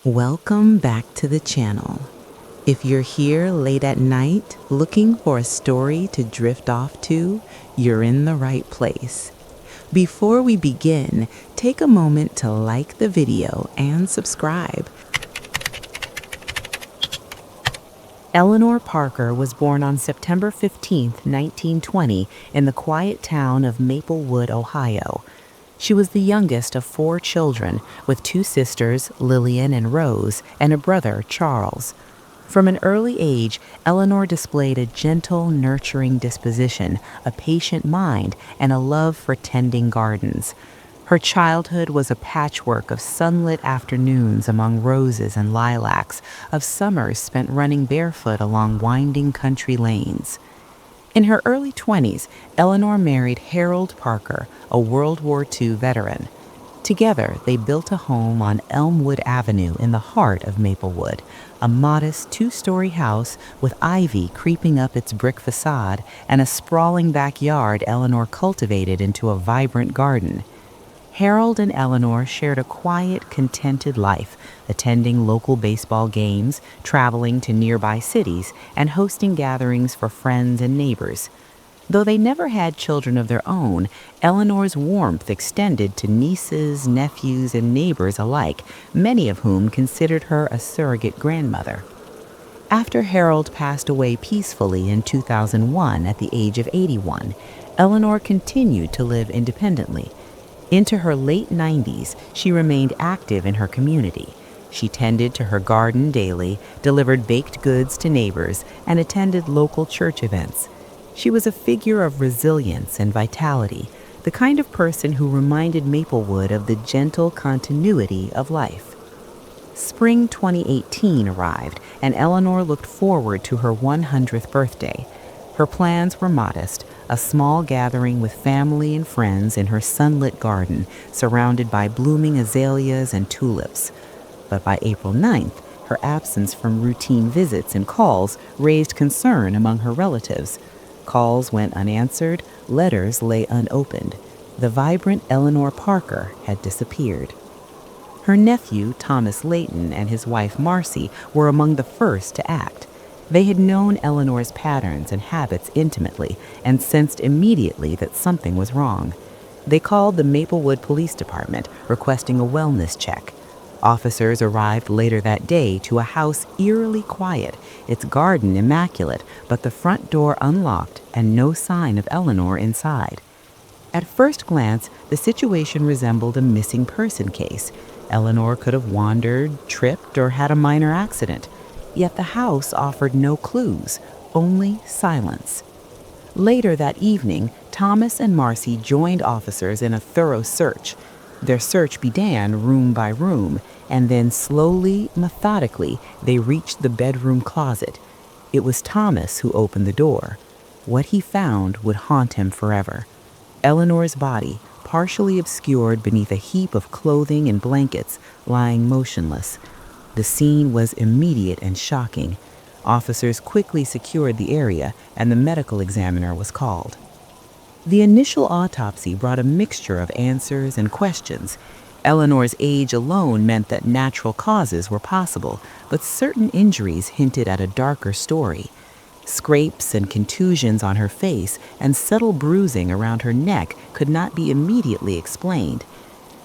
Welcome back to the channel. If you're here late at night looking for a story to drift off to, you're in the right place. Before we begin, take a moment to like the video and subscribe. Eleanor Parker was born on September 15, 1920, in the quiet town of Maplewood, Ohio. She was the youngest of 4 children, with 2 sisters, Lillian and Rose, and a brother, Charles. From an early age, Eleanor displayed a gentle, nurturing disposition, a patient mind, and a love for tending gardens. Her childhood was a patchwork of sunlit afternoons among roses and lilacs, of summers spent running barefoot along winding country lanes. In her early 20s, Eleanor married Harold Parker, a World War II veteran. Together, they built a home on Elmwood Avenue in the heart of Maplewood, a modest 2-story house with ivy creeping up its brick facade and a sprawling backyard Eleanor cultivated into a vibrant garden. Harold and Eleanor shared a quiet, contented life, attending local baseball games, traveling to nearby cities, and hosting gatherings for friends and neighbors. Though they never had children of their own, Eleanor's warmth extended to nieces, nephews, and neighbors alike, many of whom considered her a surrogate grandmother. After Harold passed away peacefully in 2001 at the age of 81, Eleanor continued to live independently. Into her late 90s, she remained active in her community. She tended to her garden daily, delivered baked goods to neighbors, and attended local church events. She was a figure of resilience and vitality, the kind of person who reminded Maplewood of the gentle continuity of life. Spring 2018 arrived, and Eleanor looked forward to her 100th birthday. Her plans were modest, a small gathering with family and friends in her sunlit garden, surrounded by blooming azaleas and tulips. But by April 9th, her absence from routine visits and calls raised concern among her relatives. Calls went unanswered, letters lay unopened. The vibrant Eleanor Parker had disappeared. Her nephew, Thomas Layton, and his wife, Marcy, were among the first to act. They had known Eleanor's patterns and habits intimately and sensed immediately that something was wrong. They called the Maplewood Police Department, requesting a wellness check. Officers arrived later that day to a house eerily quiet, its garden immaculate, but the front door unlocked and no sign of Eleanor inside. At first glance, the situation resembled a missing person case. Eleanor could have wandered, tripped, or had a minor accident. Yet the house offered no clues, only silence. Later that evening, Thomas and Marcy joined officers in a thorough search. Their search began room by room, and then slowly, methodically, they reached the bedroom closet. It was Thomas who opened the door. What he found would haunt him forever. Eleanor's body, partially obscured beneath a heap of clothing and blankets, lying motionless. The scene was immediate and shocking. Officers quickly secured the area, and the medical examiner was called. The initial autopsy brought a mixture of answers and questions. Eleanor's age alone meant that natural causes were possible, but certain injuries hinted at a darker story. Scrapes and contusions on her face and subtle bruising around her neck could not be immediately explained.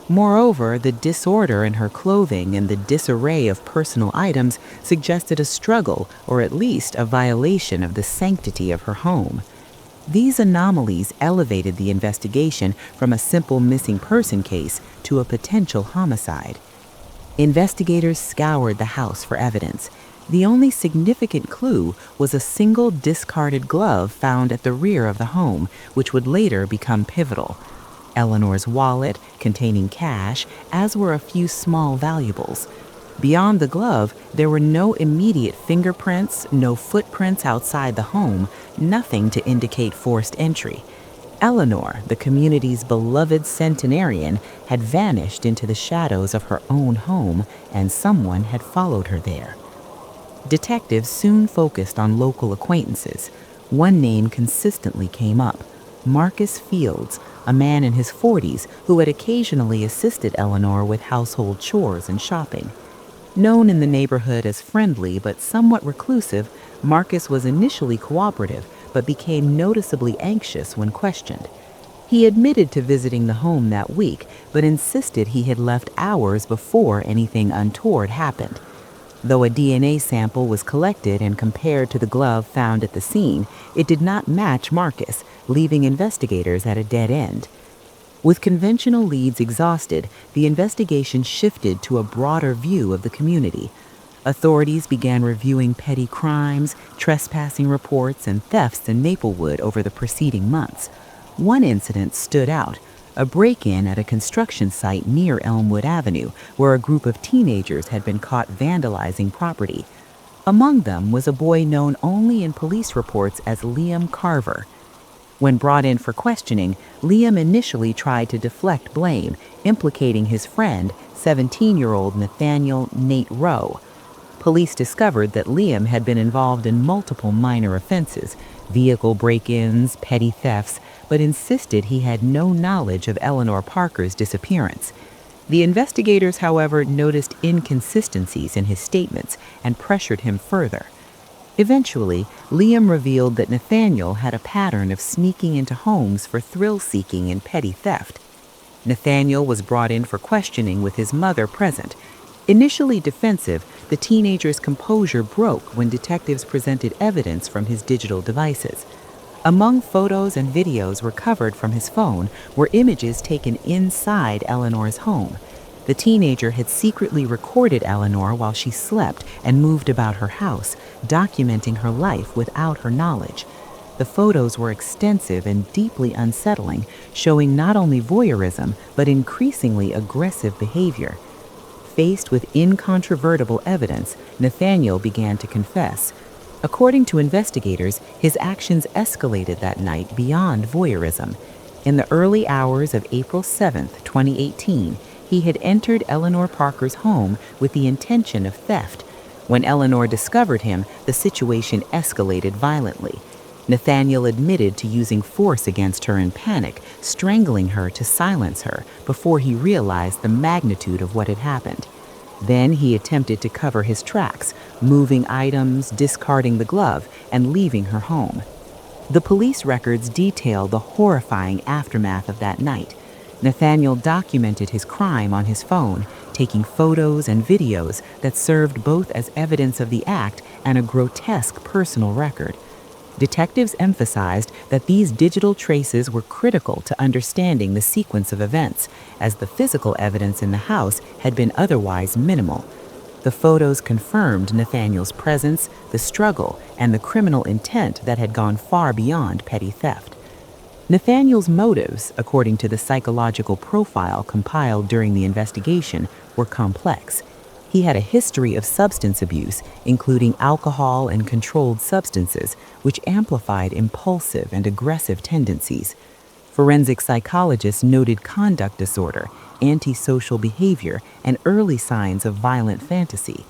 Moreover, the disorder in her clothing and the disarray of personal items suggested a struggle or at least a violation of the sanctity of her home. These anomalies elevated the investigation from a simple missing person case to a potential homicide. Investigators scoured the house for evidence. The only significant clue was a single discarded glove found at the rear of the home, which would later become pivotal. Eleanor's wallet, containing cash, as were a few small valuables. Beyond the glove, there were no immediate fingerprints, no footprints outside the home, nothing to indicate forced entry. Eleanor, the community's beloved centenarian, had vanished into the shadows of her own home, and someone had followed her there. Detectives soon focused on local acquaintances. One name consistently came up: Marcus Fields, a man in his 40s who had occasionally assisted Eleanor with household chores and shopping. Known in the neighborhood as friendly but somewhat reclusive, Marcus was initially cooperative but became noticeably anxious when questioned. He admitted to visiting the home that week, but insisted he had left hours before anything untoward happened. Though a DNA sample was collected and compared to the glove found at the scene, it did not match Marcus, leaving investigators at a dead end. With conventional leads exhausted, the investigation shifted to a broader view of the community. Authorities began reviewing petty crimes, trespassing reports, and thefts in Maplewood over the preceding months. One incident stood out, a break-in at a construction site near Elmwood Avenue, where a group of teenagers had been caught vandalizing property. Among them was a boy known only in police reports as Liam Carver. When brought in for questioning, Liam initially tried to deflect blame, implicating his friend, 17-year-old Nathaniel Nate Rowe. Police discovered that Liam had been involved in multiple minor offenses, vehicle break-ins, petty thefts, but insisted he had no knowledge of Eleanor Parker's disappearance. The investigators, however, noticed inconsistencies in his statements and pressured him further. Eventually, Liam revealed that Nathaniel had a pattern of sneaking into homes for thrill-seeking and petty theft. Nathaniel was brought in for questioning with his mother present. Initially defensive, the teenager's composure broke when detectives presented evidence from his digital devices. Among photos and videos recovered from his phone were images taken inside Eleanor's home. The teenager had secretly recorded Eleanor while she slept and moved about her house, documenting her life without her knowledge. The photos were extensive and deeply unsettling, showing not only voyeurism but increasingly aggressive behavior. Faced with incontrovertible evidence, Nathaniel began to confess. According to investigators, his actions escalated that night beyond voyeurism. In the early hours of April 7, 2018, he had entered Eleanor Parker's home with the intention of theft. When Eleanor discovered him, the situation escalated violently. Nathaniel admitted to using force against her in panic, strangling her to silence her before he realized the magnitude of what had happened. Then he attempted to cover his tracks, moving items, discarding the glove, and leaving her home. The police records detail the horrifying aftermath of that night. Nathaniel documented his crime on his phone, taking photos and videos that served both as evidence of the act and a grotesque personal record. Detectives emphasized that these digital traces were critical to understanding the sequence of events, as the physical evidence in the house had been otherwise minimal. The photos confirmed Nathaniel's presence, the struggle, and the criminal intent that had gone far beyond petty theft. Nathaniel's motives, according to the psychological profile compiled during the investigation, were complex. He had a history of substance abuse, including alcohol and controlled substances, which amplified impulsive and aggressive tendencies. Forensic psychologists noted conduct disorder, antisocial behavior, and early signs of violent fantasy.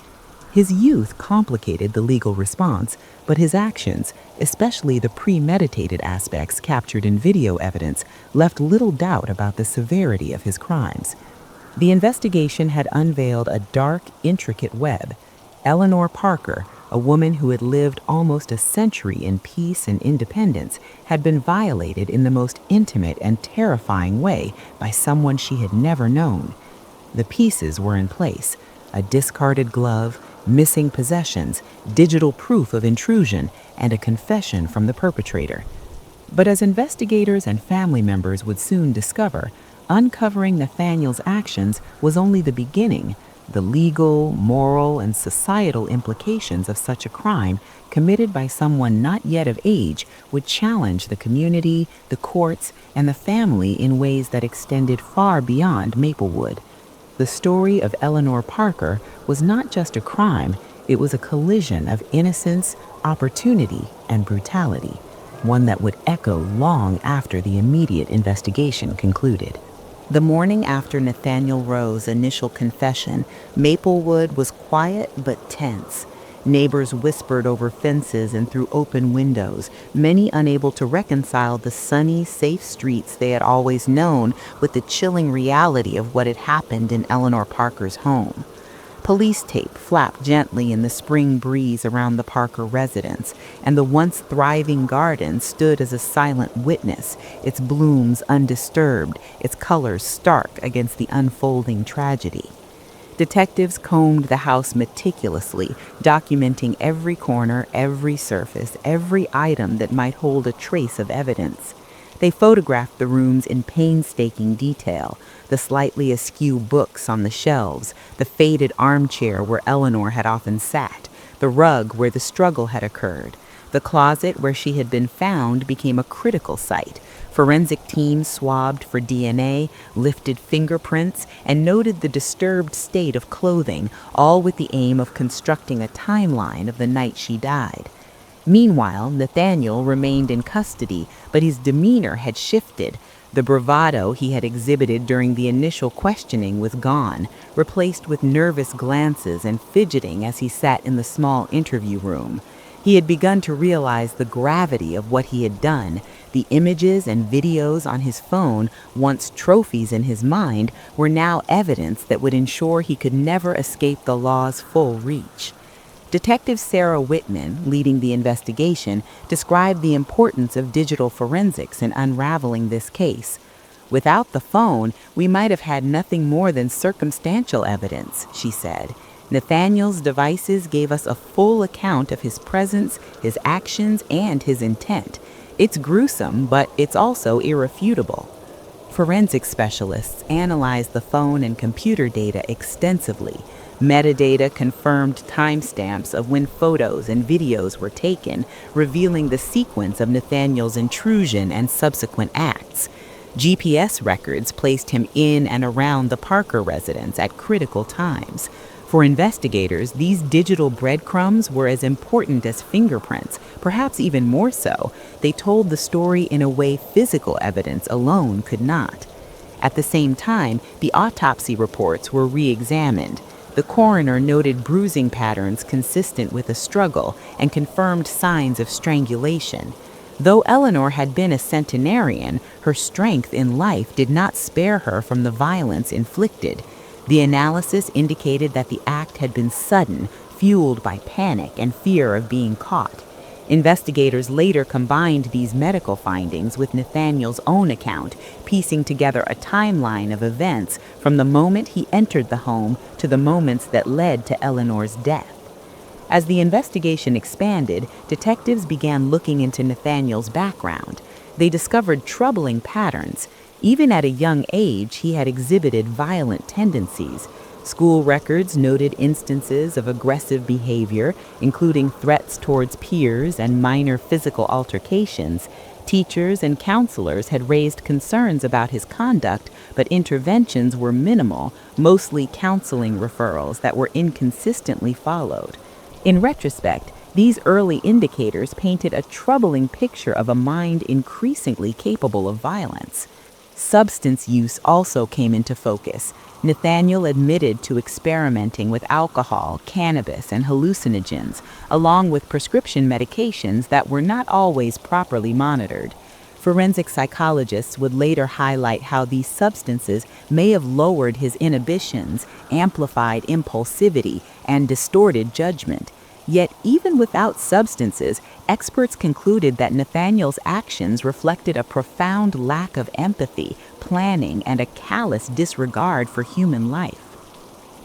His youth complicated the legal response, but his actions, especially the premeditated aspects captured in video evidence, left little doubt about the severity of his crimes. The investigation had unveiled a dark, intricate web. Eleanor Parker, a woman who had lived almost a century in peace and independence, had been violated in the most intimate and terrifying way by someone she had never known. The pieces were in place: a discarded glove, missing possessions, digital proof of intrusion, and a confession from the perpetrator. But as investigators and family members would soon discover, uncovering Nathaniel's actions was only the beginning. The legal, moral, and societal implications of such a crime committed by someone not yet of age would challenge the community, the courts, and the family in ways that extended far beyond Maplewood. The story of Eleanor Parker was not just a crime, it was a collision of innocence, opportunity, and brutality, one that would echo long after the immediate investigation concluded. The morning after Nathaniel Rowe's initial confession, Maplewood was quiet but tense. Neighbors whispered over fences and through open windows, many unable to reconcile the sunny, safe streets they had always known with the chilling reality of what had happened in Eleanor Parker's home. Police tape flapped gently in the spring breeze around the Parker residence, and the once thriving garden stood as a silent witness, its blooms undisturbed, its colors stark against the unfolding tragedy. Detectives combed the house meticulously, documenting every corner, every surface, every item that might hold a trace of evidence. They photographed the rooms in painstaking detail, the slightly askew books on the shelves, the faded armchair where Eleanor had often sat, the rug where the struggle had occurred. The closet where she had been found became a critical site. Forensic teams swabbed for DNA, lifted fingerprints, and noted the disturbed state of clothing, all with the aim of constructing a timeline of the night she died. Meanwhile, Nathaniel remained in custody, but his demeanor had shifted. The bravado he had exhibited during the initial questioning was gone, replaced with nervous glances and fidgeting as he sat in the small interview room. He had begun to realize the gravity of what he had done. The images and videos on his phone, once trophies in his mind, were now evidence that would ensure he could never escape the law's full reach. Detective Sarah Whitman, leading the investigation, described the importance of digital forensics in unraveling this case. "Without the phone, we might have had nothing more than circumstantial evidence," she said. "Nathaniel's devices gave us a full account of his presence, his actions, and his intent. It's gruesome, but it's also irrefutable." Forensic specialists analyzed the phone and computer data extensively. Metadata confirmed timestamps of when photos and videos were taken, revealing the sequence of Nathaniel's intrusion and subsequent acts. GPS records placed him in and around the Parker residence at critical times. For investigators, these digital breadcrumbs were as important as fingerprints, perhaps even more so. They told the story in a way physical evidence alone could not. At the same time, the autopsy reports were re-examined. The coroner noted bruising patterns consistent with a struggle and confirmed signs of strangulation. Though Eleanor had been a centenarian, her strength in life did not spare her from the violence inflicted. The analysis indicated that the act had been sudden, fueled by panic and fear of being caught. Investigators later combined these medical findings with Nathaniel's own account, piecing together a timeline of events from the moment he entered the home to the moments that led to Eleanor's death. As the investigation expanded, detectives began looking into Nathaniel's background. They discovered troubling patterns. Even at a young age, he had exhibited violent tendencies. School records noted instances of aggressive behavior, including threats towards peers and minor physical altercations. Teachers and counselors had raised concerns about his conduct, but interventions were minimal, mostly counseling referrals that were inconsistently followed. In retrospect, these early indicators painted a troubling picture of a mind increasingly capable of violence. Substance use also came into focus. Nathaniel admitted to experimenting with alcohol, cannabis, and hallucinogens, along with prescription medications that were not always properly monitored. Forensic psychologists would later highlight how these substances may have lowered his inhibitions, amplified impulsivity, and distorted judgment. Yet, even without substances, experts concluded that Nathaniel's actions reflected a profound lack of empathy, planning, and a callous disregard for human life.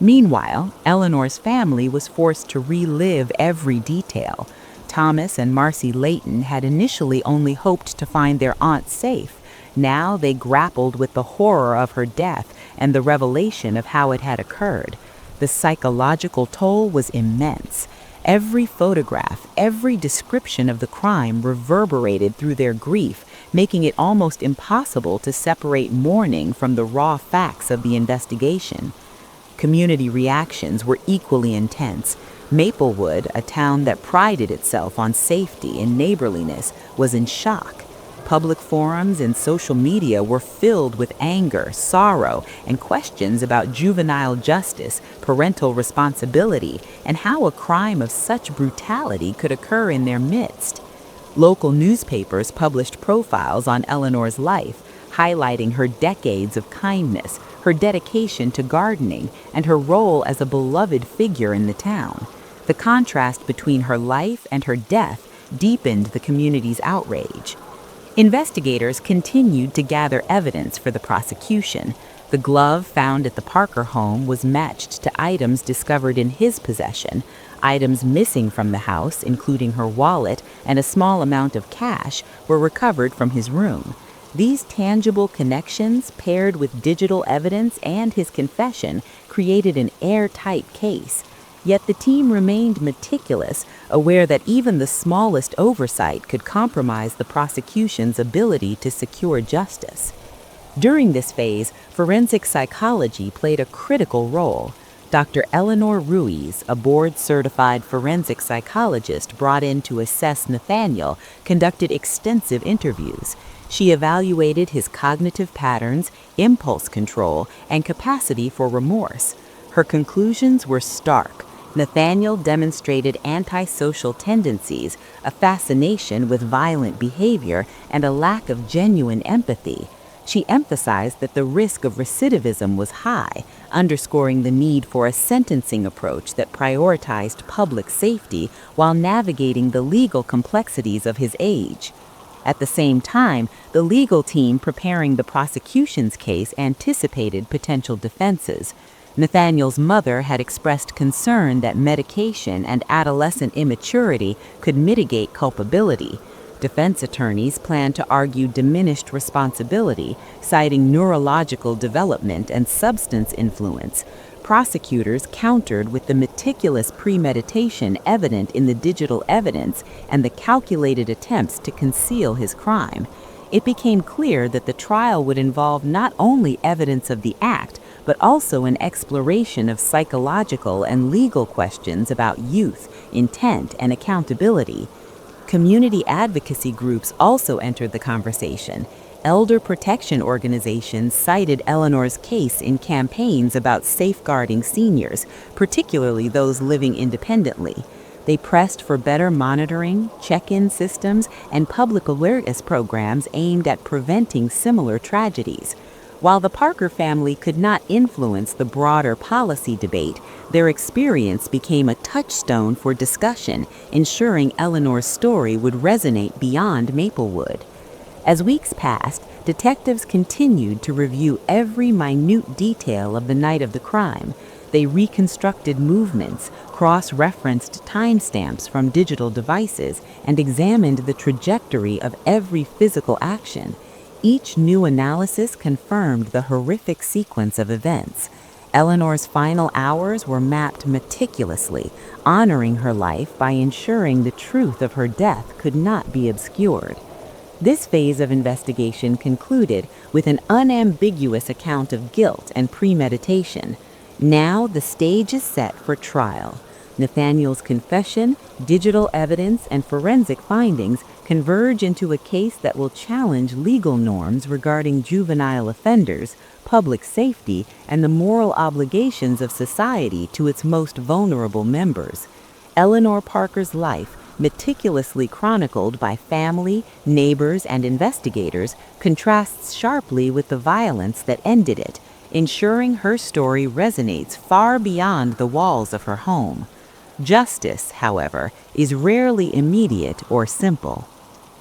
Meanwhile, Eleanor's family was forced to relive every detail. Thomas and Marcy Layton had initially only hoped to find their aunt safe. Now they grappled with the horror of her death and the revelation of how it had occurred. The psychological toll was immense. Every photograph, every description of the crime reverberated through their grief, making it almost impossible to separate mourning from the raw facts of the investigation. Community reactions were equally intense. Maplewood, a town that prided itself on safety and neighborliness, was in shock. Public forums and social media were filled with anger, sorrow, and questions about juvenile justice, parental responsibility, and how a crime of such brutality could occur in their midst. Local newspapers published profiles on Eleanor's life, highlighting her decades of kindness, her dedication to gardening, and her role as a beloved figure in the town. The contrast between her life and her death deepened the community's outrage. Investigators continued to gather evidence for the prosecution. The glove found at the Parker home was matched to items discovered in his possession. Items missing from the house, including her wallet and a small amount of cash, were recovered from his room. These tangible connections, paired with digital evidence and his confession, created an airtight case. Yet the team remained meticulous, aware that even the smallest oversight could compromise the prosecution's ability to secure justice. During this phase, forensic psychology played a critical role. Dr. Eleanor Ruiz, a board-certified forensic psychologist brought in to assess Nathaniel, conducted extensive interviews. She evaluated his cognitive patterns, impulse control, and capacity for remorse. Her conclusions were stark. Nathaniel demonstrated antisocial tendencies, a fascination with violent behavior, and a lack of genuine empathy. She emphasized that the risk of recidivism was high, underscoring the need for a sentencing approach that prioritized public safety while navigating the legal complexities of his age. At the same time, the legal team preparing the prosecution's case anticipated potential defenses. Nathaniel's mother had expressed concern that medication and adolescent immaturity could mitigate culpability. Defense attorneys planned to argue diminished responsibility, citing neurological development and substance influence. Prosecutors countered with the meticulous premeditation evident in the digital evidence and the calculated attempts to conceal his crime. It became clear that the trial would involve not only evidence of the act, but also an exploration of psychological and legal questions about youth, intent, and accountability. Community advocacy groups also entered the conversation. Elder protection organizations cited Eleanor's case in campaigns about safeguarding seniors, particularly those living independently. They pressed for better monitoring, check-in systems, and public awareness programs aimed at preventing similar tragedies. While the Parker family could not influence the broader policy debate, their experience became a touchstone for discussion, ensuring Eleanor's story would resonate beyond Maplewood. As weeks passed, detectives continued to review every minute detail of the night of the crime. They reconstructed movements, cross-referenced timestamps from digital devices, and examined the trajectory of every physical action. Each new analysis confirmed the horrific sequence of events. Eleanor's final hours were mapped meticulously, honoring her life by ensuring the truth of her death could not be obscured. This phase of investigation concluded with an unambiguous account of guilt and premeditation. Now the stage is set for trial. Nathaniel's confession, digital evidence, and forensic findings converge into a case that will challenge legal norms regarding juvenile offenders, public safety, and the moral obligations of society to its most vulnerable members. Eleanor Parker's life, meticulously chronicled by family, neighbors, and investigators, contrasts sharply with the violence that ended it, ensuring her story resonates far beyond the walls of her home. Justice, however, is rarely immediate or simple.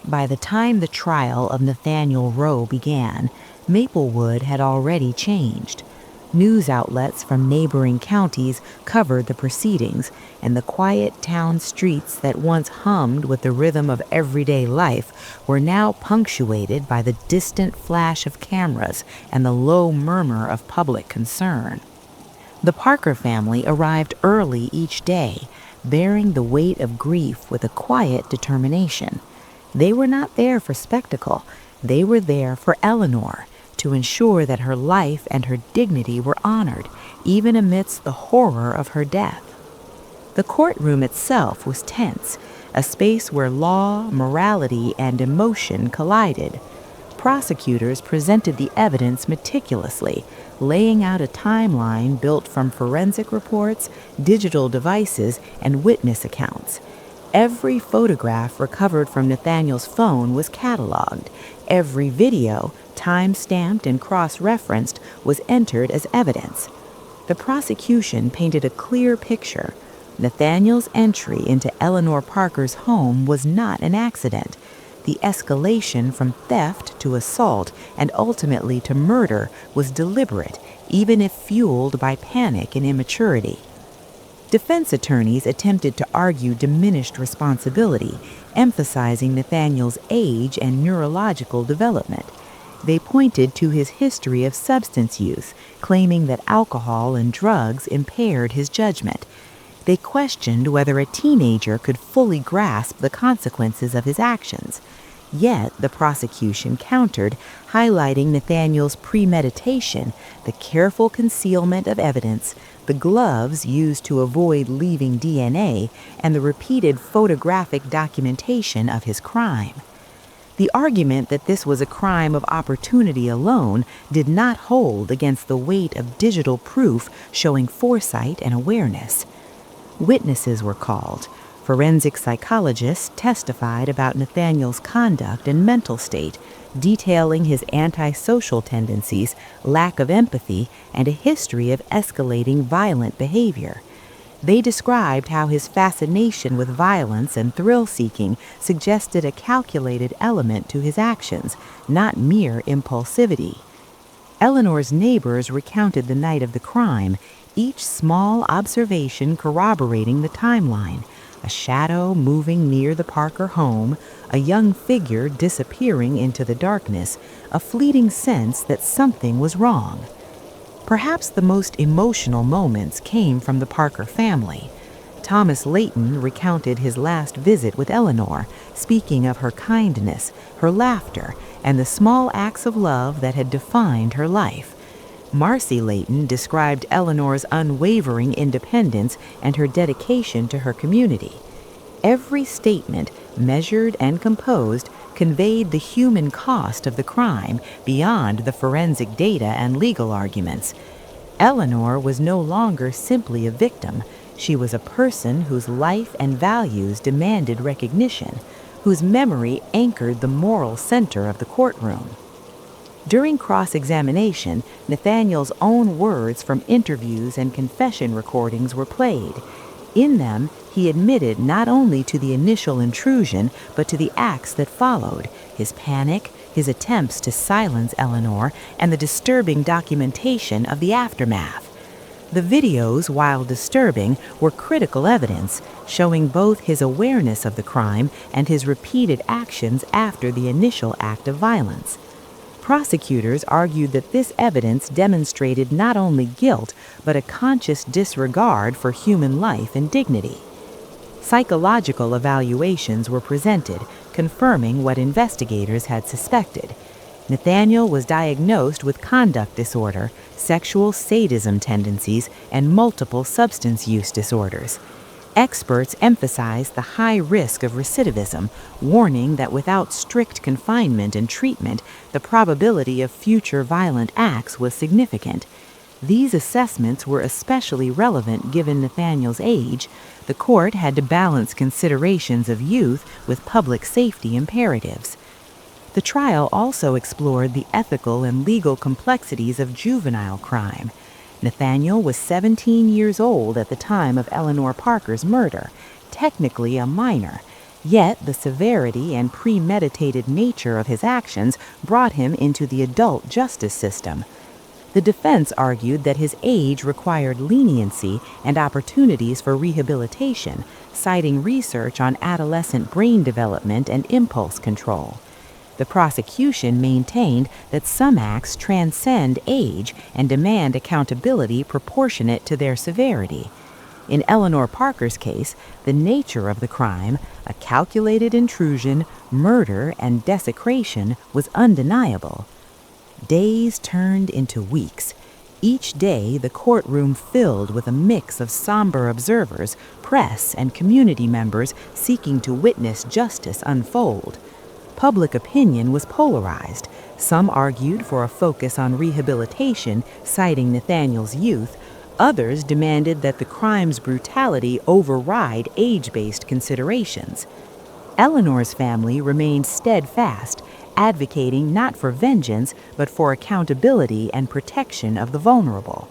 By the time the trial of Nathaniel Rowe began, Maplewood had already changed. News outlets from neighboring counties covered the proceedings, and the quiet town streets that once hummed with the rhythm of everyday life were now punctuated by the distant flash of cameras and the low murmur of public concern. The Parker family arrived early each day, bearing the weight of grief with a quiet determination. They were not there for spectacle. They were there for Eleanor, to ensure that her life and her dignity were honored, even amidst the horror of her death. The courtroom itself was tense, a space where law, morality, and emotion collided. Prosecutors presented the evidence meticulously, laying out a timeline built from forensic reports, digital devices, and witness accounts. Every photograph recovered from Nathaniel's phone was cataloged. Every video, time-stamped and cross-referenced, was entered as evidence. The prosecution painted a clear picture. Nathaniel's entry into Eleanor Parker's home was not an accident. The escalation from theft to assault and ultimately to murder was deliberate, even if fueled by panic and immaturity. Defense attorneys attempted to argue diminished responsibility, emphasizing Nathaniel's age and neurological development. They pointed to his history of substance use, claiming that alcohol and drugs impaired his judgment. They questioned whether a teenager could fully grasp the consequences of his actions. Yet the prosecution countered, highlighting Nathaniel's premeditation, the careful concealment of evidence, the gloves used to avoid leaving DNA, and the repeated photographic documentation of his crime. The argument that this was a crime of opportunity alone did not hold against the weight of digital proof showing foresight and awareness. Witnesses were called. Forensic psychologists testified about Nathaniel's conduct and mental state, detailing his antisocial tendencies, lack of empathy, and a history of escalating violent behavior. They described how his fascination with violence and thrill-seeking suggested a calculated element to his actions, not mere impulsivity. Eleanor's neighbors recounted the night of the crime, each small observation corroborating the timeline: a shadow moving near the Parker home, a young figure disappearing into the darkness, a fleeting sense that something was wrong. Perhaps the most emotional moments came from the Parker family. Thomas Layton recounted his last visit with Eleanor, speaking of her kindness, her laughter, and the small acts of love that had defined her life. Marcy Layton described Eleanor's unwavering independence and her dedication to her community. Every statement, measured and composed, conveyed the human cost of the crime beyond the forensic data and legal arguments. Eleanor was no longer simply a victim. She was a person whose life and values demanded recognition, whose memory anchored the moral center of the courtroom. During cross-examination, Nathaniel's own words from interviews and confession recordings were played. In them, he admitted not only to the initial intrusion, but to the acts that followed: his panic, his attempts to silence Eleanor, and the disturbing documentation of the aftermath. The videos, while disturbing, were critical evidence, showing both his awareness of the crime and his repeated actions after the initial act of violence. Prosecutors argued that this evidence demonstrated not only guilt, but a conscious disregard for human life and dignity. Psychological evaluations were presented, confirming what investigators had suspected. Nathaniel was diagnosed with conduct disorder, sexual sadism tendencies, and multiple substance use disorders. Experts emphasized the high risk of recidivism, warning that without strict confinement and treatment, the probability of future violent acts was significant. These assessments were especially relevant given Nathaniel's age. The court had to balance considerations of youth with public safety imperatives. The trial also explored the ethical and legal complexities of juvenile crime. Nathaniel was 17 years old at the time of Eleanor Parker's murder, technically a minor, yet the severity and premeditated nature of his actions brought him into the adult justice system. The defense argued that his age required leniency and opportunities for rehabilitation, citing research on adolescent brain development and impulse control. The prosecution maintained that some acts transcend age and demand accountability proportionate to their severity. In Eleanor Parker's case, the nature of the crime, a calculated intrusion, murder, and desecration, was undeniable. Days turned into weeks. Each day, the courtroom filled with a mix of somber observers, press, and community members seeking to witness justice unfold. Public opinion was polarized. Some argued for a focus on rehabilitation, citing Nathaniel's youth. Others demanded that the crime's brutality override age-based considerations. Eleanor's family remained steadfast, advocating not for vengeance, but for accountability and protection of the vulnerable.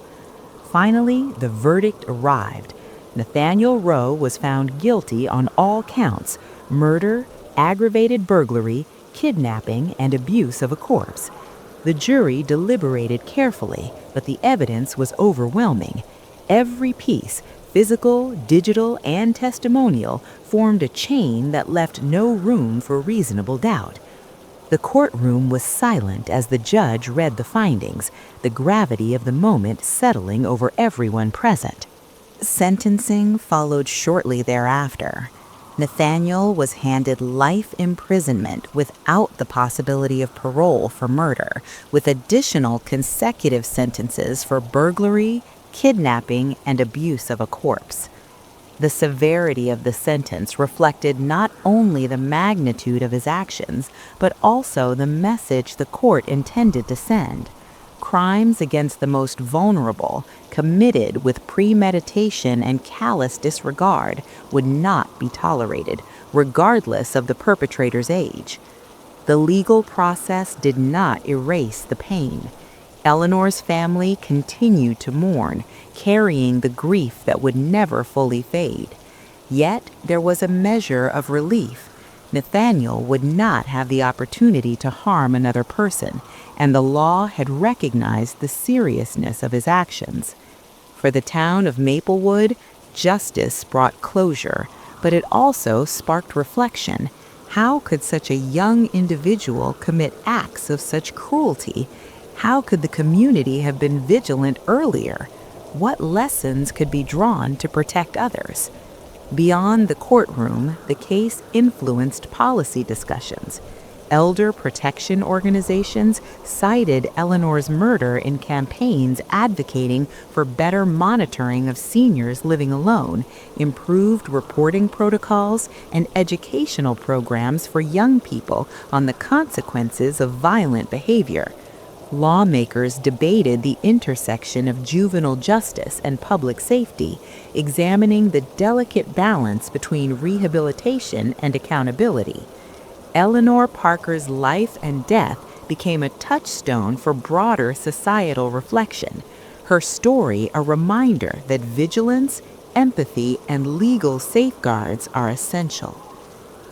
Finally, the verdict arrived. Nathaniel Rowe was found guilty on all counts: murder, aggravated burglary, kidnapping, and abuse of a corpse. The jury deliberated carefully, but the evidence was overwhelming. Every piece, physical, digital, and testimonial, formed a chain that left no room for reasonable doubt. The courtroom was silent as the judge read the findings, the gravity of the moment settling over everyone present. Sentencing followed shortly thereafter. Nathaniel was handed life imprisonment without the possibility of parole for murder, with additional consecutive sentences for burglary, kidnapping, and abuse of a corpse. The severity of the sentence reflected not only the magnitude of his actions, but also the message the court intended to send. Crimes against the most vulnerable, committed with premeditation and callous disregard, would not be tolerated, regardless of the perpetrator's age. The legal process did not erase the pain. Eleanor's family continued to mourn, carrying the grief that would never fully fade. Yet there was a measure of relief. Nathaniel would not have the opportunity to harm another person, and the law had recognized the seriousness of his actions. For the town of Maplewood, justice brought closure, but it also sparked reflection. How could such a young individual commit acts of such cruelty? How could the community have been vigilant earlier? What lessons could be drawn to protect others? Beyond the courtroom, the case influenced policy discussions. Elder protection organizations cited Eleanor's murder in campaigns advocating for better monitoring of seniors living alone, improved reporting protocols, and educational programs for young people on the consequences of violent behavior. Lawmakers debated the intersection of juvenile justice and public safety, examining the delicate balance between rehabilitation and accountability. Eleanor Parker's life and death became a touchstone for broader societal reflection, her story a reminder that vigilance, empathy, and legal safeguards are essential.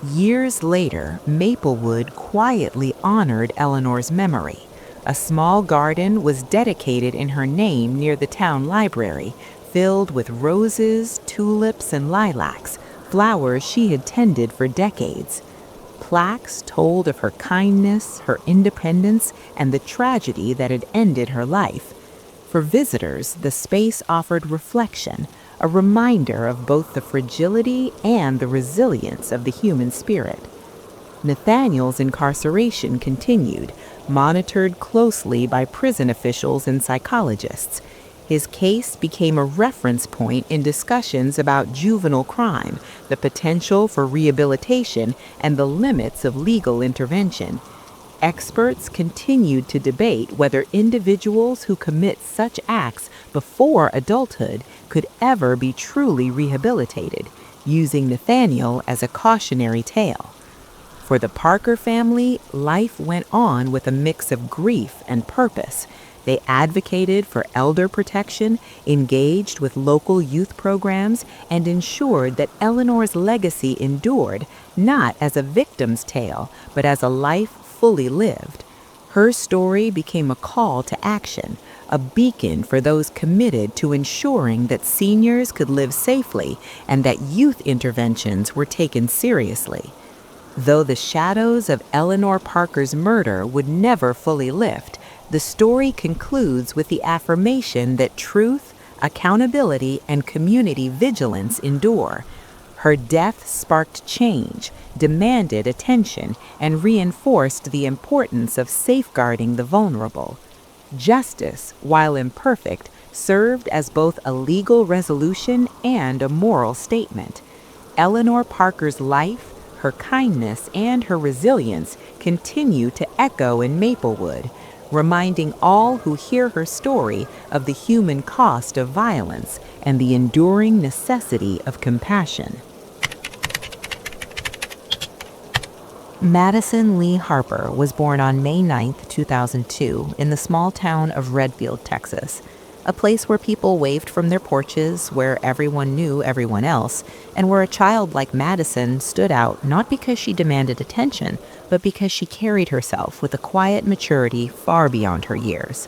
Years later, Maplewood quietly honored Eleanor's memory. A small garden was dedicated in her name near the town library, filled with roses, tulips, and lilacs, flowers she had tended for decades. Plaques told of her kindness, her independence, and the tragedy that had ended her life. For visitors, the space offered reflection, a reminder of both the fragility and the resilience of the human spirit. Nathaniel's incarceration continued, monitored closely by prison officials and psychologists. His case became a reference point in discussions about juvenile crime, the potential for rehabilitation, and the limits of legal intervention. Experts continued to debate whether individuals who commit such acts before adulthood could ever be truly rehabilitated, using Nathaniel as a cautionary tale. For the Parker family, life went on with a mix of grief and purpose. They advocated for elder protection, engaged with local youth programs, and ensured that Eleanor's legacy endured, not as a victim's tale, but as a life fully lived. Her story became a call to action, a beacon for those committed to ensuring that seniors could live safely and that youth interventions were taken seriously. Though the shadows of Eleanor Parker's murder would never fully lift, the story concludes with the affirmation that truth, accountability, and community vigilance endure. Her death sparked change, demanded attention, and reinforced the importance of safeguarding the vulnerable. Justice, while imperfect, served as both a legal resolution and a moral statement. Eleanor Parker's life, her kindness, and her resilience continue to echo in Maplewood, reminding all who hear her story of the human cost of violence and the enduring necessity of compassion. Madison Lee Harper was born on May 9, 2002, in the small town of Redfield, Texas, a place where people waved from their porches, where everyone knew everyone else, and where a child like Madison stood out not because she demanded attention, but because she carried herself with a quiet maturity far beyond her years.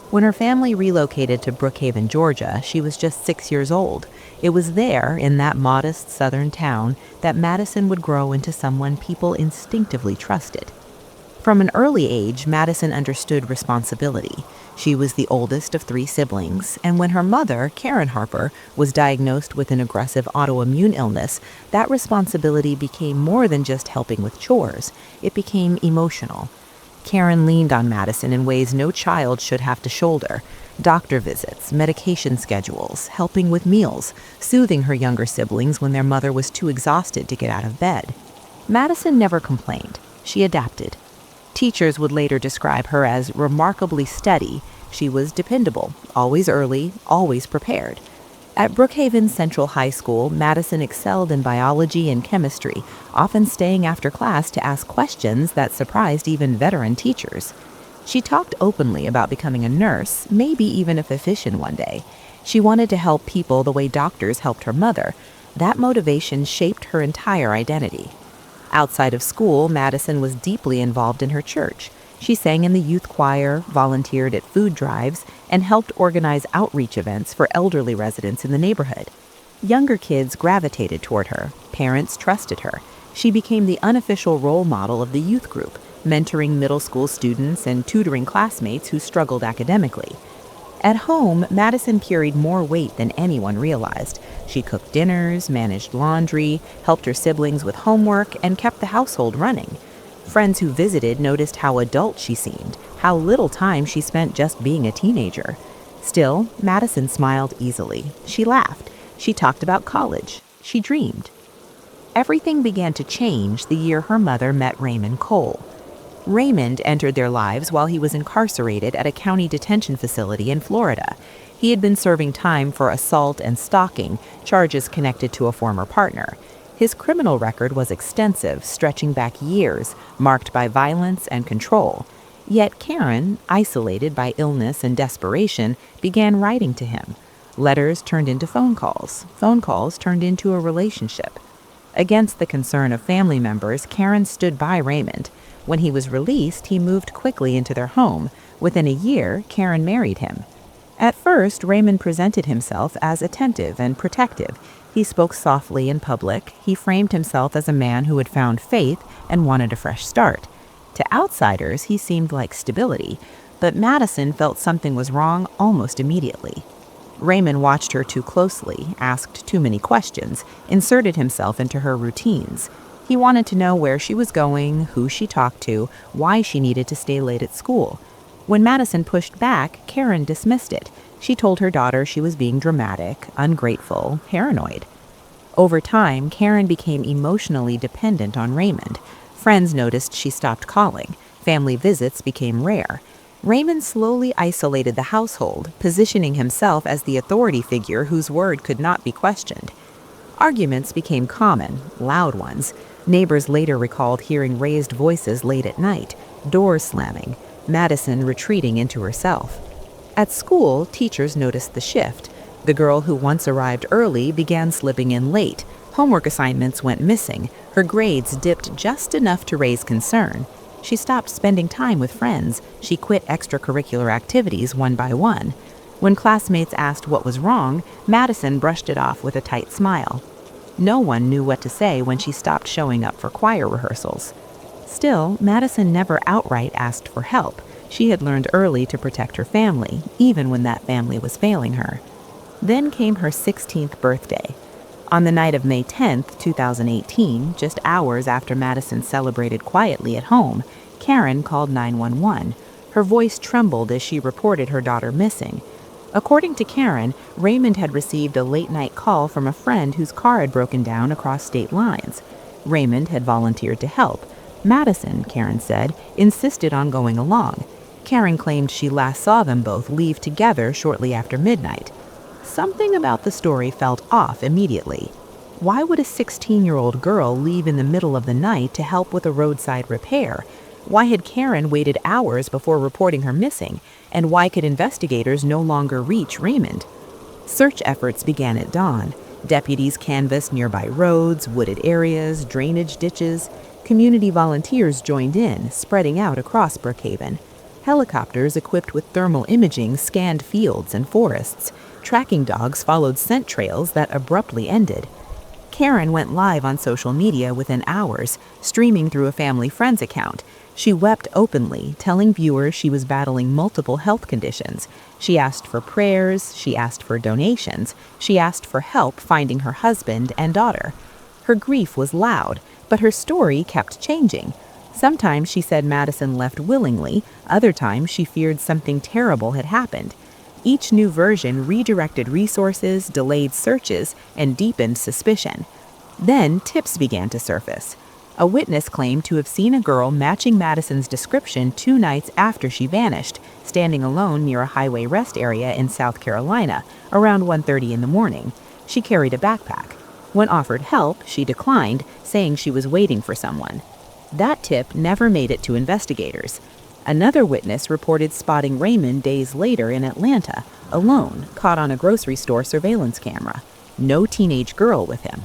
When her family relocated to Brookhaven, Georgia, she was just 6 years old. It was there, in that modest southern town, that Madison would grow into someone people instinctively trusted. From an early age, Madison understood responsibility. She was the oldest of 3 siblings, and when her mother, Karen Harper, was diagnosed with an aggressive autoimmune illness, that responsibility became more than just helping with chores. It became emotional. Karen leaned on Madison in ways no child should have to shoulder. Doctor visits, medication schedules, helping with meals, soothing her younger siblings when their mother was too exhausted to get out of bed. Madison never complained. She adapted. Teachers would later describe her as remarkably steady. She was dependable, always early, always prepared. At Brookhaven Central High School, Madison excelled in biology and chemistry, often staying after class to ask questions that surprised even veteran teachers. She talked openly about becoming a nurse, maybe even a physician one day. She wanted to help people the way doctors helped her mother. That motivation shaped her entire identity. Outside of school, Madison was deeply involved in her church. She sang in the youth choir, volunteered at food drives, and helped organize outreach events for elderly residents in the neighborhood. Younger kids gravitated toward her. Parents trusted her. She became the unofficial role model of the youth group, mentoring middle school students and tutoring classmates who struggled academically. At home, Madison carried more weight than anyone realized. She cooked dinners, managed laundry, helped her siblings with homework, and kept the household running. Friends who visited noticed how adult she seemed, how little time she spent just being a teenager. Still, Madison smiled easily. She laughed. She talked about college. She dreamed. Everything began to change the year her mother met Raymond Cole. Raymond entered their lives while he was incarcerated at a county detention facility in Florida. He had been serving time for assault and stalking, charges connected to a former partner. His criminal record was extensive, stretching back years, marked by violence and control. Yet Karen, isolated by illness and desperation, began writing to him. Letters turned into phone calls. Phone calls turned into a relationship. Against the concern of family members, Karen stood by Raymond. When he was released, he moved quickly into their home. Within a year, Karen married him. At first, Raymond presented himself as attentive and protective. He spoke softly in public. He framed himself as a man who had found faith and wanted a fresh start. To outsiders, he seemed like stability, but Madison felt something was wrong almost immediately. Raymond watched her too closely, asked too many questions, inserted himself into her routines. He wanted to know where she was going, who she talked to, why she needed to stay late at school. When Madison pushed back, Karen dismissed it. She told her daughter she was being dramatic, ungrateful, paranoid. Over time, Karen became emotionally dependent on Raymond. Friends noticed she stopped calling. Family visits became rare. Raymond slowly isolated the household, positioning himself as the authority figure whose word could not be questioned. Arguments became common, loud ones. Neighbors later recalled hearing raised voices late at night, doors slamming, Madison retreating into herself. At school, teachers noticed the shift. The girl who once arrived early began slipping in late. Homework assignments went missing. Her grades dipped just enough to raise concern. She stopped spending time with friends. She quit extracurricular activities one by one. When classmates asked what was wrong, Madison brushed it off with a tight smile. No one knew what to say when she stopped showing up for choir rehearsals. Still, Madison never outright asked for help. She had learned early to protect her family, even when that family was failing her. Then came her 16th birthday. On the night of May 10, 2018, just hours after Madison celebrated quietly at home, Karen called 911. Her voice trembled as she reported her daughter missing. According to Karen, Raymond had received a late-night call from a friend whose car had broken down across state lines. Raymond had volunteered to help. Madison, Karen said, insisted on going along. Karen claimed she last saw them both leave together shortly after midnight. Something about the story felt off immediately. Why would a 16-year-old girl leave in the middle of the night to help with a roadside repair? Why had Karen waited hours before reporting her missing? And why could investigators no longer reach Raymond? Search efforts began at dawn. Deputies canvassed nearby roads, wooded areas, drainage ditches. Community volunteers joined in, spreading out across Brookhaven. Helicopters equipped with thermal imaging scanned fields and forests. Tracking dogs followed scent trails that abruptly ended. Karen went live on social media within hours, streaming through a family friend's account. She wept openly, telling viewers she was battling multiple health conditions. She asked for prayers, she asked for donations, she asked for help finding her husband and daughter. Her grief was loud, but her story kept changing. Sometimes she said Madison left willingly, other times she feared something terrible had happened. Each new version redirected resources, delayed searches, and deepened suspicion. Then tips began to surface. A witness claimed to have seen a girl matching Madison's description 2 nights after she vanished, standing alone near a highway rest area in South Carolina, around 1:30 in the morning. She carried a backpack. When offered help, she declined, saying she was waiting for someone. That tip never made it to investigators. Another witness reported spotting Raymond days later in Atlanta, alone, caught on a grocery store surveillance camera. No teenage girl with him.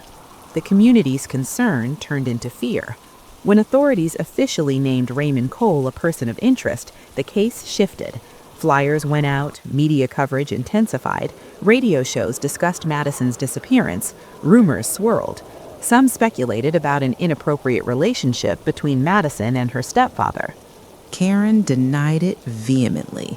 The community's concern turned into fear. When authorities officially named Raymond Cole a person of interest, the case shifted. Flyers went out, media coverage intensified, radio shows discussed Madison's disappearance, rumors swirled. Some speculated about an inappropriate relationship between Madison and her stepfather. Karen denied it vehemently.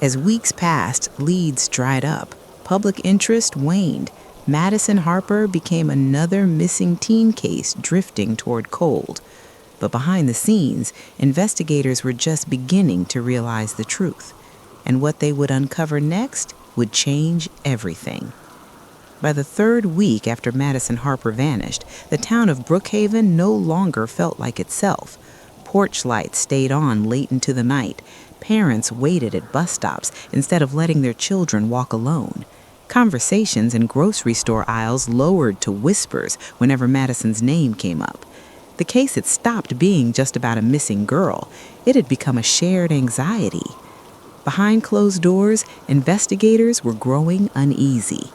As weeks passed, leads dried up. Public interest waned. Madison Harper became another missing teen case drifting toward cold. But behind the scenes, investigators were just beginning to realize the truth. And what they would uncover next would change everything. By the 3rd week after Madison Harper vanished, the town of Brookhaven no longer felt like itself. Porch lights stayed on late into the night. Parents waited at bus stops instead of letting their children walk alone. Conversations in grocery store aisles lowered to whispers whenever Madison's name came up. The case had stopped being just about a missing girl. It had become a shared anxiety. Behind closed doors, investigators were growing uneasy.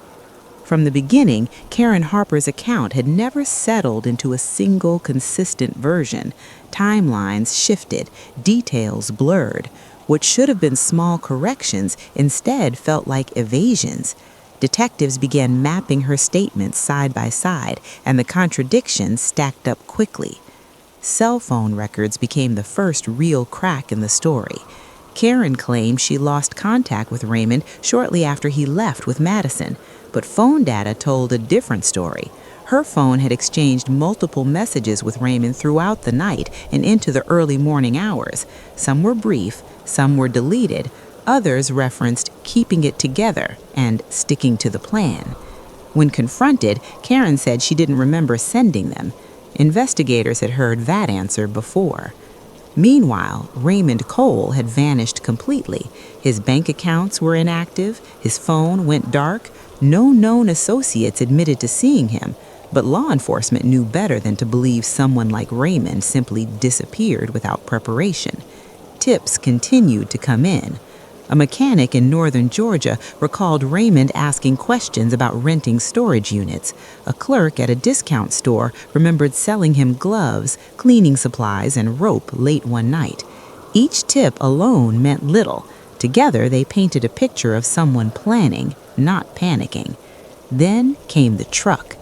From the beginning, Karen Harper's account had never settled into a single consistent version. Timelines shifted, details blurred. What should have been small corrections instead felt like evasions. Detectives began mapping her statements side by side, and the contradictions stacked up quickly. Cell phone records became the first real crack in the story. Karen claimed she lost contact with Raymond shortly after he left with Madison, but phone data told a different story. Her phone had exchanged multiple messages with Raymond throughout the night and into the early morning hours. Some were brief, some were deleted, others referenced keeping it together and sticking to the plan. When confronted, Karen said she didn't remember sending them. Investigators had heard that answer before. Meanwhile, Raymond Cole had vanished completely. His bank accounts were inactive, his phone went dark. No known associates admitted to seeing him, but law enforcement knew better than to believe someone like Raymond simply disappeared without preparation. Tips continued to come in. A mechanic in northern Georgia recalled Raymond asking questions about renting storage units. A clerk at a discount store remembered selling him gloves, cleaning supplies, and rope late one night. Each tip alone meant little. Together, they painted a picture of someone planning, not panicking. Then came the truck.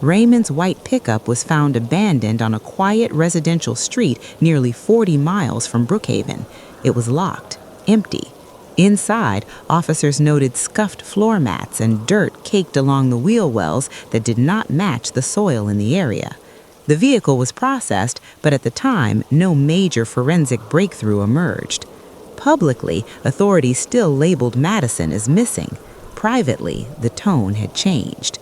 Raymond's white pickup was found abandoned on a quiet residential street nearly 40 miles from Brookhaven. It was locked, empty. Inside, officers noted scuffed floor mats and dirt caked along the wheel wells that did not match the soil in the area. The vehicle was processed, but at the time, no major forensic breakthrough emerged. Publicly, authorities still labeled Madison as missing. Privately, the tone had changed.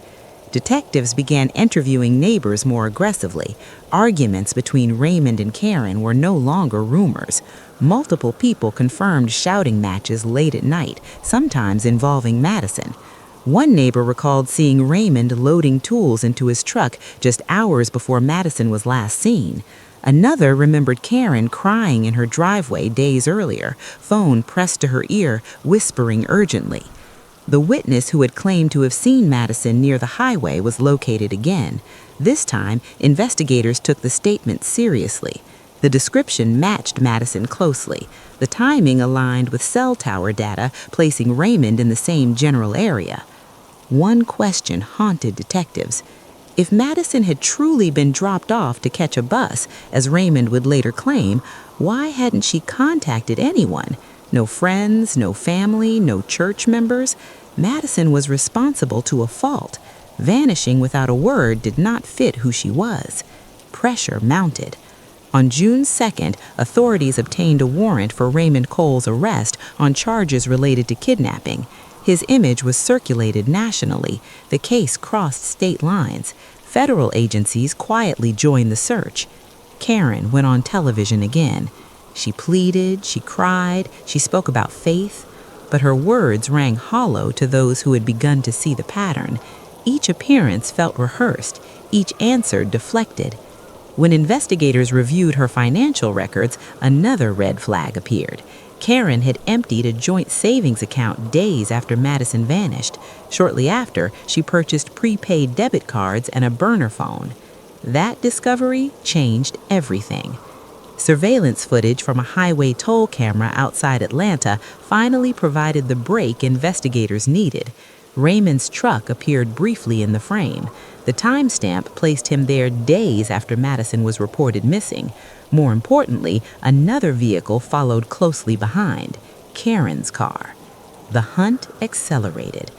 Detectives began interviewing neighbors more aggressively. Arguments between Raymond and Karen were no longer rumors. Multiple people confirmed shouting matches late at night, sometimes involving Madison. One neighbor recalled seeing Raymond loading tools into his truck just hours before Madison was last seen. Another remembered Karen crying in her driveway days earlier, phone pressed to her ear, whispering urgently. The witness who had claimed to have seen Madison near the highway was located again. This time, investigators took the statement seriously. The description matched Madison closely. The timing aligned with cell tower data, placing Raymond in the same general area. One question haunted detectives. If Madison had truly been dropped off to catch a bus, as Raymond would later claim, why hadn't she contacted anyone? No friends, no family, no church members. Madison was responsible to a fault. Vanishing without a word did not fit who she was. Pressure mounted. On June 2nd, authorities obtained a warrant for Raymond Cole's arrest on charges related to kidnapping. His image was circulated nationally. The case crossed state lines. Federal agencies quietly joined the search. Karen went on television again. She pleaded, she cried, she spoke about faith, but her words rang hollow to those who had begun to see the pattern. Each appearance felt rehearsed, each answer deflected. When investigators reviewed her financial records, another red flag appeared. Karen had emptied a joint savings account days after Madison vanished. Shortly after, she purchased prepaid debit cards and a burner phone. That discovery changed everything. Surveillance footage from a highway toll camera outside Atlanta finally provided the break investigators needed. Raymond's truck appeared briefly in the frame. The timestamp placed him there days after Madison was reported missing. More importantly, another vehicle followed closely behind, Karen's car. The hunt accelerated.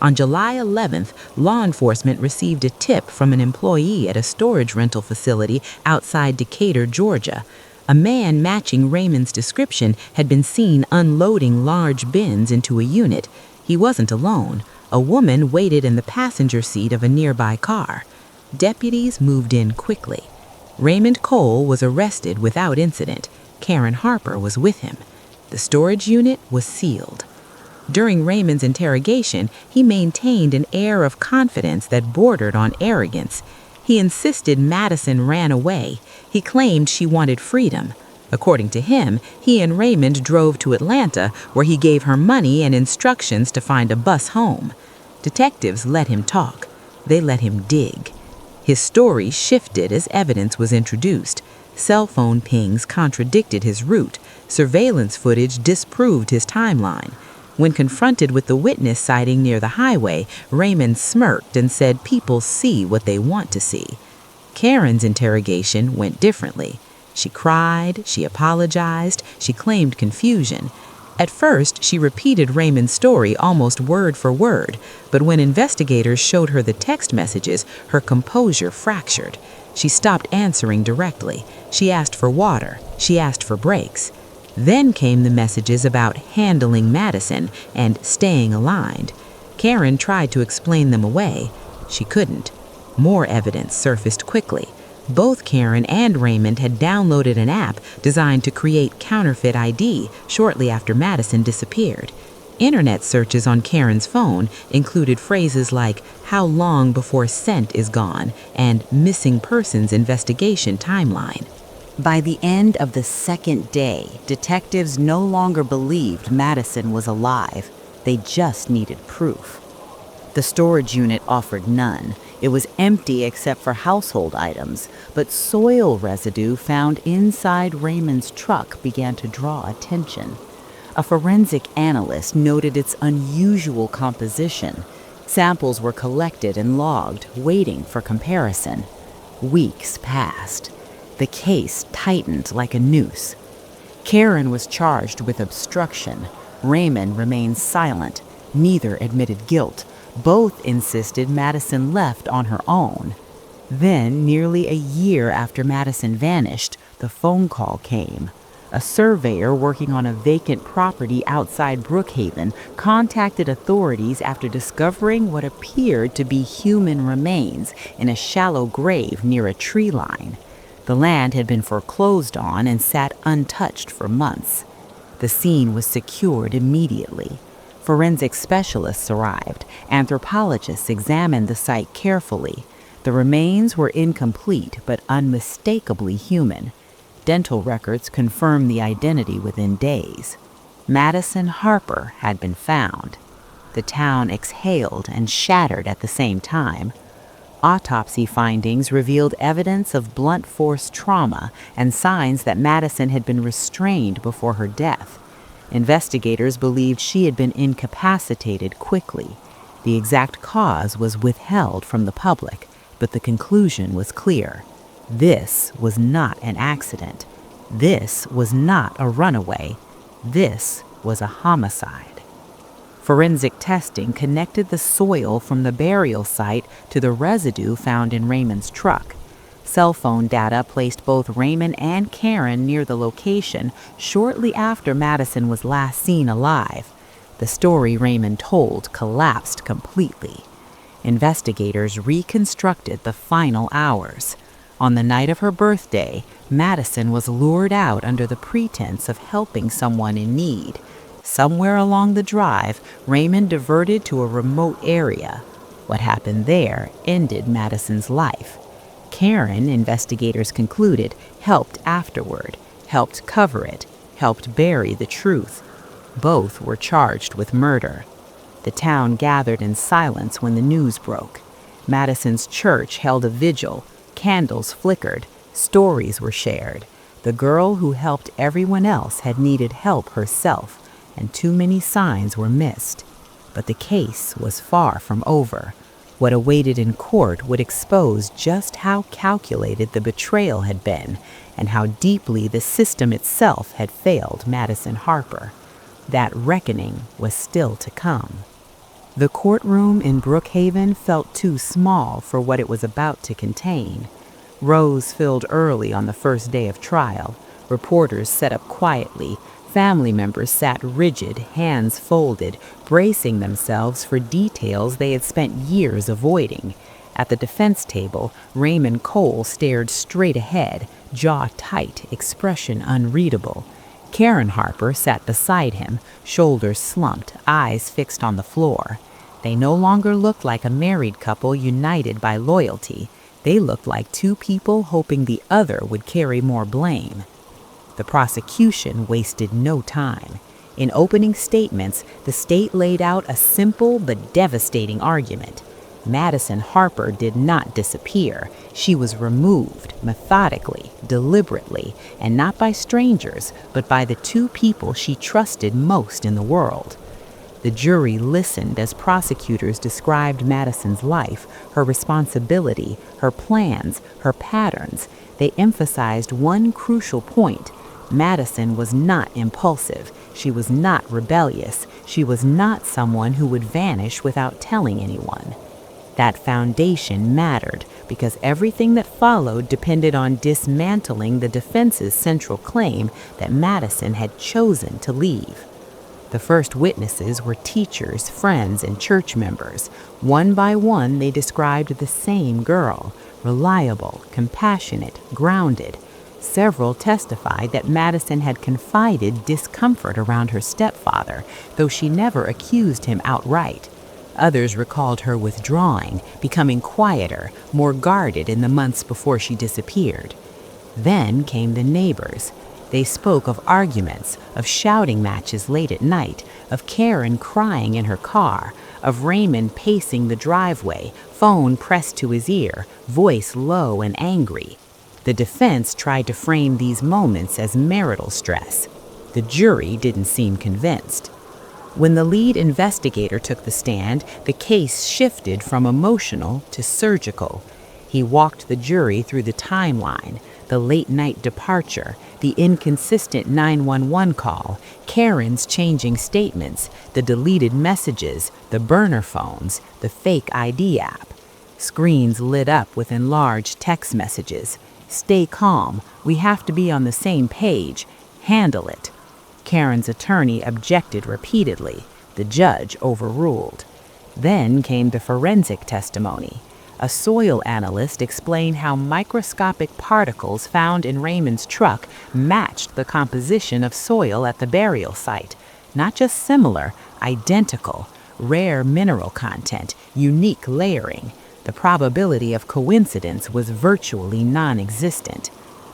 On July 11th, law enforcement received a tip from an employee at a storage rental facility outside Decatur, Georgia. A man matching Raymond's description had been seen unloading large bins into a unit. He wasn't alone. A woman waited in the passenger seat of a nearby car. Deputies moved in quickly. Raymond Cole was arrested without incident. Karen Harper was with him. The storage unit was sealed. During Raymond's interrogation, he maintained an air of confidence that bordered on arrogance. He insisted Madison ran away. He claimed she wanted freedom. According to him, he and Raymond drove to Atlanta, where he gave her money and instructions to find a bus home. Detectives let him talk. They let him dig. His story shifted as evidence was introduced. Cell phone pings contradicted his route. Surveillance footage disproved his timeline. When confronted with the witness sighting near the highway, Raymond smirked and said people see what they want to see. Karen's interrogation went differently. She cried, she apologized, she claimed confusion. At first, she repeated Raymond's story almost word for word, but when investigators showed her the text messages, her composure fractured. She stopped answering directly. She asked for water. She asked for breaks. Then came the messages about handling Madison and staying aligned. Karen tried to explain them away. She couldn't. More evidence surfaced quickly. Both Karen and Raymond had downloaded an app designed to create counterfeit ID shortly after Madison disappeared. Internet searches on Karen's phone included phrases like "how long before scent is gone" and "missing persons investigation timeline." By the end of the second day, detectives no longer believed Madison was alive. They just needed proof. The storage unit offered none. It was empty except for household items, but soil residue found inside Raymond's truck began to draw attention. A forensic analyst noted its unusual composition. Samples were collected and logged, waiting for comparison. Weeks passed. The case tightened like a noose. Karen was charged with obstruction. Raymond remained silent. Neither admitted guilt. Both insisted Madison left on her own. Then, nearly a year after Madison vanished, the phone call came. A surveyor working on a vacant property outside Brookhaven contacted authorities after discovering what appeared to be human remains in a shallow grave near a tree line. The land had been foreclosed on and sat untouched for months. The scene was secured immediately. Forensic specialists arrived. Anthropologists examined the site carefully. The remains were incomplete but unmistakably human. Dental records confirmed the identity within days. Madison Harper had been found. The town exhaled and shattered at the same time. Autopsy findings revealed evidence of blunt force trauma and signs that Madison had been restrained before her death. Investigators believed she had been incapacitated quickly. The exact cause was withheld from the public, but the conclusion was clear. This was not an accident. This was not a runaway. This was a homicide. Forensic testing connected the soil from the burial site to the residue found in Raymond's truck. Cell phone data placed both Raymond and Karen near the location shortly after Madison was last seen alive. The story Raymond told collapsed completely. Investigators reconstructed the final hours. On the night of her birthday, Madison was lured out under the pretense of helping someone in need. Somewhere along the drive, Raymond diverted to a remote area. What happened there ended Madison's life. Karen, investigators concluded, helped afterward, helped cover it, helped bury the truth. Both were charged with murder. The town gathered in silence when the news broke. Madison's church held a vigil. Candles flickered. Stories were shared. The girl who helped everyone else had needed help herself, and too many signs were missed. But the case was far from over. What awaited in court would expose just how calculated the betrayal had been and how deeply the system itself had failed Madison Harper. That reckoning was still to come. The courtroom in Brookhaven felt too small for what it was about to contain. Rows filled early on the first day of trial. Reporters set up quietly. Family members sat rigid, hands folded, bracing themselves for details they had spent years avoiding. At the defense table, Raymond Cole stared straight ahead, jaw tight, expression unreadable. Karen Harper sat beside him, shoulders slumped, eyes fixed on the floor. They no longer looked like a married couple united by loyalty. They looked like two people hoping the other would carry more blame. The prosecution wasted no time. In opening statements, the state laid out a simple but devastating argument. Madison Harper did not disappear. She was removed methodically, deliberately, and not by strangers, but by the two people she trusted most in the world. The jury listened as prosecutors described Madison's life, her responsibility, her plans, her patterns. They emphasized one crucial point. Madison was not impulsive. She was not rebellious. She was not someone who would vanish without telling anyone. That foundation mattered because everything that followed depended on dismantling the defense's central claim that Madison had chosen to leave. The first witnesses were teachers, friends, and church members. One by one, they described the same girl, reliable, compassionate, grounded. Several testified that Madison had confided discomfort around her stepfather, though she never accused him outright. Others recalled her withdrawing, becoming quieter, more guarded in the months before she disappeared. Then came the neighbors. They spoke of arguments, of shouting matches late at night, of Karen crying in her car, of Raymond pacing the driveway, phone pressed to his ear, voice low and angry. The defense tried to frame these moments as marital stress. The jury didn't seem convinced. When the lead investigator took the stand, the case shifted from emotional to surgical. He walked the jury through the timeline, the late-night departure, the inconsistent 911 call, Karen's changing statements, the deleted messages, the burner phones, the fake ID app. Screens lit up with enlarged text messages. "Stay calm. We have to be on the same page. Handle it." Karen's attorney objected repeatedly. The judge overruled. Then came the forensic testimony. A soil analyst explained how microscopic particles found in Raymond's truck matched the composition of soil at the burial site. Not just similar, identical, rare mineral content, unique layering. The probability of coincidence was virtually non-existent.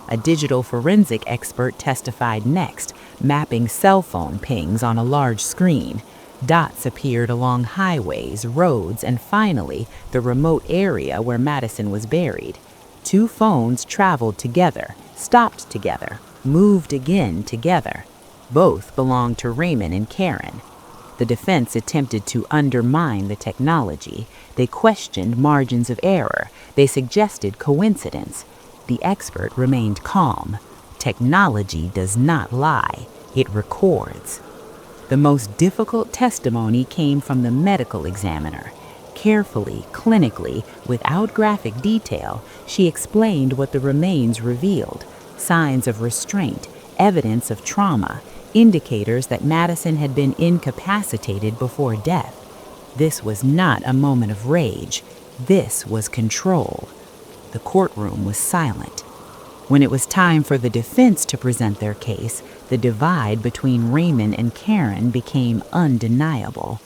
A digital forensic expert testified next, mapping cell phone pings on a large screen. Dots appeared along highways, roads, and finally, the remote area where Madison was buried. 2 phones traveled together, stopped together, moved again together. Both belonged to Raymond and Karen. The defense attempted to undermine the technology. They questioned margins of error. They suggested coincidence. The expert remained calm. Technology does not lie. It records. The most difficult testimony came from the medical examiner. Carefully, clinically, without graphic detail, she explained what the remains revealed: signs of restraint, evidence of trauma, indicators that Madison had been incapacitated before death. This was not a moment of rage. This was control. The courtroom was silent. When it was time for the defense to present their case, the divide between Raymond and Karen became undeniable.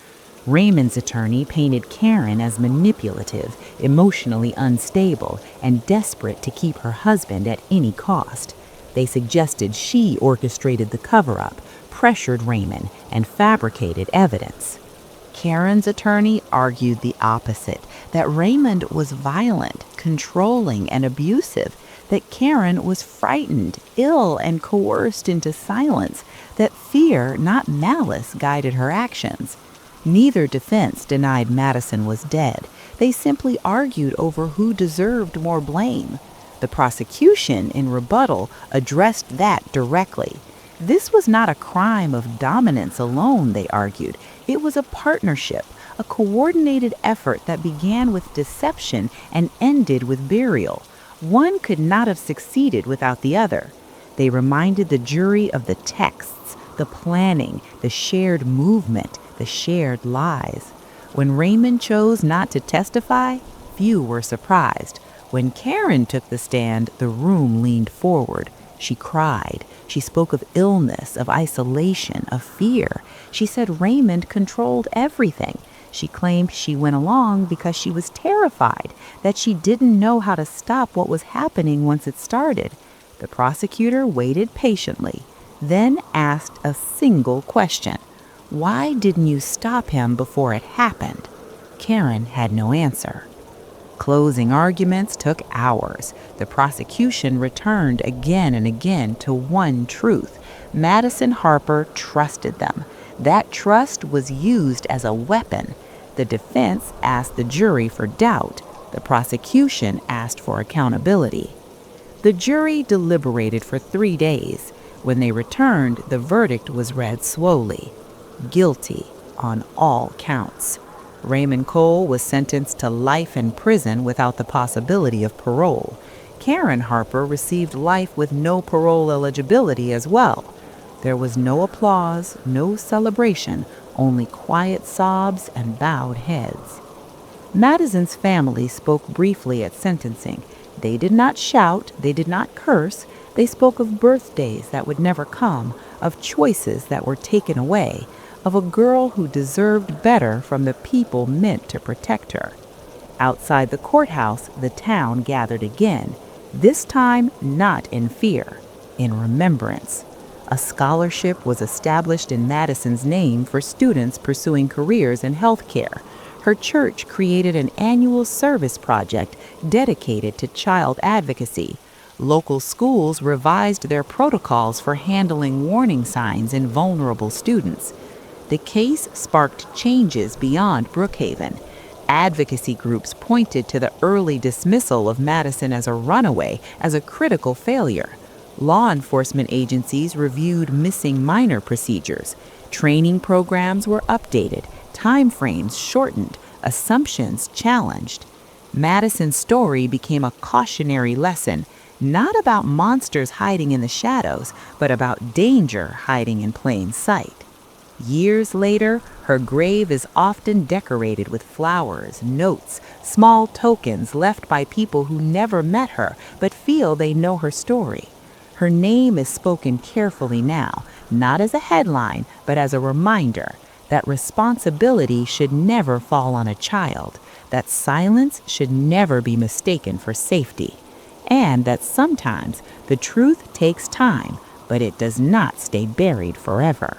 Raymond's attorney painted Karen as manipulative, emotionally unstable, and desperate to keep her husband at any cost. They suggested she orchestrated the cover-up, pressured Raymond, and fabricated evidence. Karen's attorney argued the opposite, that Raymond was violent, controlling, and abusive, that Karen was frightened, ill, and coerced into silence, that fear, not malice, guided her actions. Neither defense denied Madison was dead. They simply argued over who deserved more blame. The prosecution, in rebuttal, addressed that directly. This was not a crime of dominance alone, they argued. It was a partnership, a coordinated effort that began with deception and ended with burial. One could not have succeeded without the other. They reminded the jury of the texts, the planning, the shared movement, the shared lies. When Raymond chose not to testify, few were surprised. When Karen took the stand, the room leaned forward. She cried. She spoke of illness, of isolation, of fear. She said Raymond controlled everything. She claimed she went along because she was terrified, that she didn't know how to stop what was happening once it started. The prosecutor waited patiently, then asked a single question. Why didn't you stop him before it happened? Karen had no answer. Closing arguments took hours. The prosecution returned again and again to one truth. Madison Harper trusted them. That trust was used as a weapon. The defense asked the jury for doubt. The prosecution asked for accountability. The jury deliberated for 3 days. When they returned, the verdict was read slowly. Guilty on all counts. Raymond Cole was sentenced to life in prison without the possibility of parole. Karen Harper received life with no parole eligibility as well. There was no applause, no celebration, only quiet sobs and bowed heads. Madison's family spoke briefly at sentencing. They did not shout, they did not curse. They spoke of birthdays that would never come, of choices that were taken away, of a girl who deserved better from the people meant to protect her. Outside the courthouse, the town gathered again, this time not in fear, in remembrance. A scholarship was established in Madison's name for students pursuing careers in healthcare. Her church created an annual service project dedicated to child advocacy. Local schools revised their protocols for handling warning signs in vulnerable students. The case sparked changes beyond Brookhaven. Advocacy groups pointed to the early dismissal of Madison as a runaway, as a critical failure. Law enforcement agencies reviewed missing minor procedures. Training programs were updated, time frames shortened, assumptions challenged. Madison's story became a cautionary lesson, not about monsters hiding in the shadows, but about danger hiding in plain sight. Years later, her grave is often decorated with flowers, notes, small tokens left by people who never met her but feel they know her story. Her name is spoken carefully now, not as a headline, but as a reminder. that responsibility should never fall on a child, that silence should never be mistaken for safety, and that sometimes the truth takes time, but it does not stay buried forever.